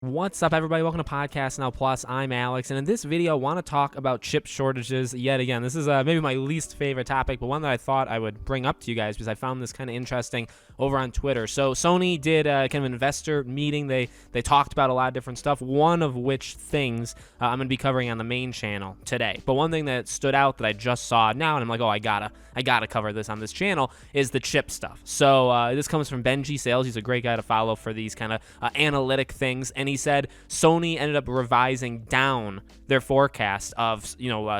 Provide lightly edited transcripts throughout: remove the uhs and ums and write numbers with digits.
What's up, everybody? Welcome to Podcast Now Plus. I'm Alex, and in this video, I want to talk about chip shortages yet again. This is maybe my least favorite topic, but one that I thought I would bring up to you guys because I found this kind of interesting over on Twitter. So Sony did kind of an investor meeting. They talked about a lot of different stuff, one of which things I'm going to be covering on the main channel today. But one thing that stood out that I just saw now, and I'm like, oh, I gotta cover this on this channel, is the chip stuff. So this comes from Benji Sales. He's a great guy to follow for these kind of analytic things, and he said Sony ended up revising down their forecast of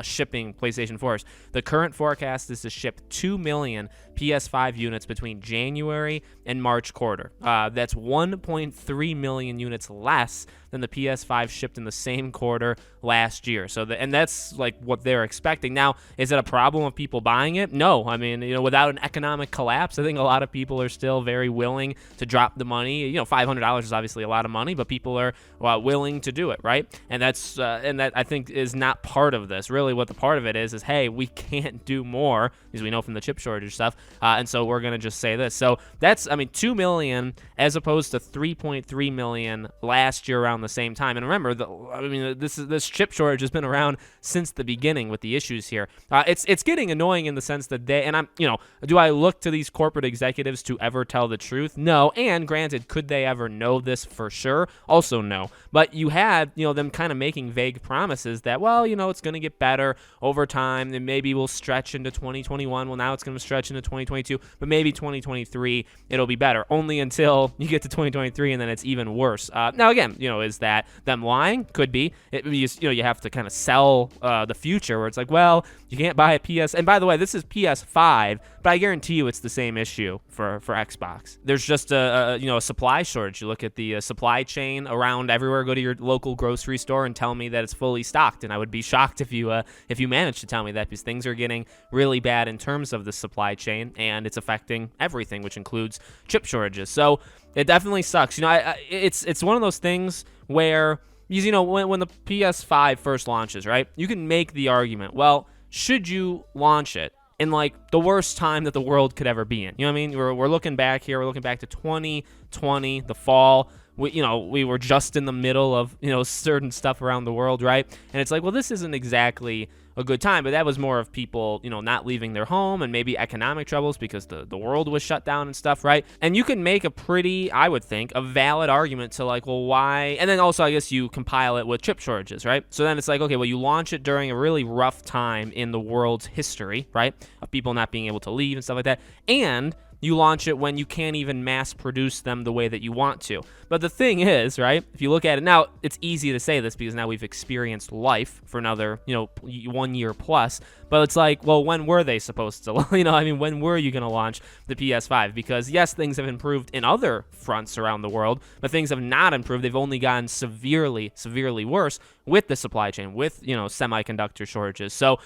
shipping PlayStation 4s. The current forecast is to ship 2 million PS5 units between January and March quarter. That's 1.3 million units less than the PS5 shipped in the same quarter last year. And that's like what they're expecting. Now, is it a problem of people buying it? No. I mean, without an economic collapse, I think a lot of people are still very willing to drop the money. $500 is obviously a lot of money, but people are willing to do it, right? And that I think is not part of this. Really, what the part of it is hey, we can't do more, as we know from the chip shortage stuff, and so we're gonna just say this. So that's 2 million as opposed to 3.3 million last year around the same time. And remember, this chip shortage has been around since the beginning with the issues here. It's getting annoying in the sense that do I look to these corporate executives to ever tell the truth? No. And granted, could they ever know this for sure? Also no. But you had them kind of making vague promises that, it's going to get better over time, and maybe we'll stretch into 2021. Well, now it's going to stretch into 2022, but maybe 2023 it'll be better. Only until you get to 2023, and then it's even worse. Now again, is that them lying? Could be. You have to kind of sell the future, where it's like, well, you can't buy a PS. And by the way, this is PS5, but I guarantee you it's the same issue for Xbox. There's just a supply shortage. You look at the supply chain around everywhere. Go to your local grocery store and tell me that it's fully stocked, and I would be shocked if you managed to tell me that, because things are getting really bad in terms of the supply chain, and it's affecting everything, which includes chip shortages. So it definitely sucks. It's one of those things where, when the PS5 first launches, right, you can make the argument, well, should you launch it in like the worst time that the world could ever be in? You know what I mean? We're looking back here. We're looking back to 2020, the fall. We were just in the middle of, certain stuff around the world, right? And it's like, well, this isn't exactly a good time, but that was more of people, not leaving their home, and maybe economic troubles because the world was shut down and stuff, right? And you can make a pretty, I would think, a valid argument to like, well, why? And then also, I guess you compile it with chip shortages, right? So then it's like, okay, well, you launch it during a really rough time in the world's history, right? Of people not being able to leave and stuff like that. And you launch it when you can't even mass produce them the way that you want to. But the thing is, right, if you look at it now, it's easy to say this because now we've experienced life for another, 1 year plus. But it's like, well, when were they supposed to, when were you going to launch the PS5? Because yes, things have improved in other fronts around the world, but things have not improved. They've only gotten severely, severely worse with the supply chain, with, semiconductor shortages. So,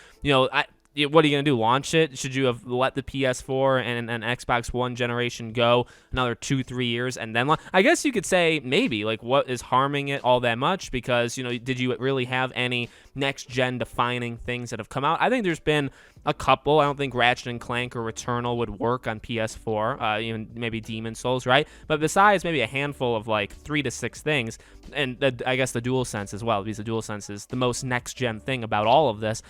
what are you going to do? Launch it? Should you have let the PS4 and Xbox One generation go another 2-3 years and then I guess you could say maybe, like, what is harming it all that much? Because, did you really have any next-gen defining things that have come out? I think there's been a couple. I don't think Ratchet and Clank or Returnal would work on PS4, even maybe Demon Souls, right? But besides maybe a handful of like 3 to 6 things, and I guess the DualSense as well, because the DualSense is the most next-gen thing about all of this.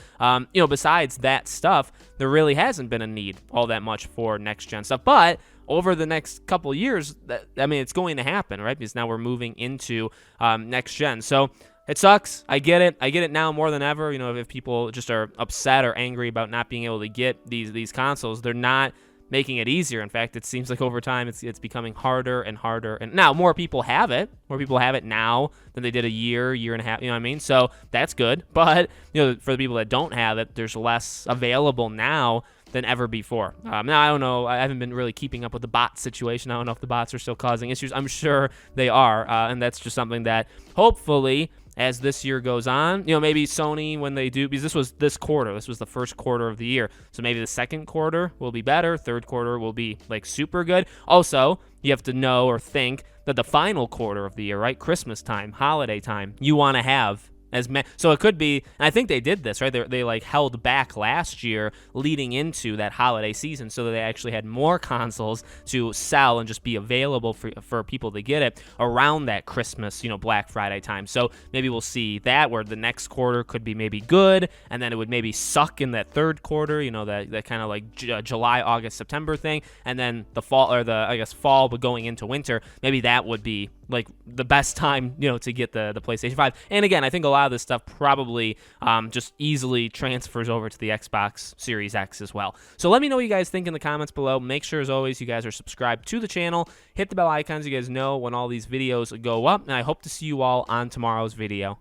Besides that stuff, there really hasn't been a need all that much for next-gen stuff. But over the next couple years, it's going to happen, right? Because now we're moving into next-gen. So it sucks. I get it. I get it now more than ever. If people just are upset or angry about not being able to get these consoles, they're not making it easier. In fact, it seems like over time it's becoming harder and harder. And now more people have it. More people have it now than they did a year and a half. You know what I mean? So that's good. But for the people that don't have it, there's less available now than ever before. Now, I don't know. I haven't been really keeping up with the bot situation. I don't know if the bots are still causing issues. I'm sure they are. And that's just something that hopefully, as this year goes on, maybe Sony, when they do, because this was the first quarter of the year. So maybe the second quarter will be better. Third quarter will be like super good. Also, you have to know or think that the final quarter of the year, right? Christmas time, holiday time, you want to have So it could be, and I think they did this, right? They like held back last year leading into that holiday season so that they actually had more consoles to sell and just be available for people to get it around that Christmas, Black Friday time. So maybe we'll see that where the next quarter could be maybe good, and then it would maybe suck in that third quarter, that kind of like July, August, September thing, and then the fall, or fall, but going into winter, maybe that would be like the best time, to get the PlayStation 5. And again, I think a lot of this stuff probably just easily transfers over to the Xbox Series X as well. So let me know what you guys think in the comments below. Make sure, as always, you guys are subscribed to the channel. Hit the bell icon so you guys know when all these videos go up. And I hope to see you all on tomorrow's video.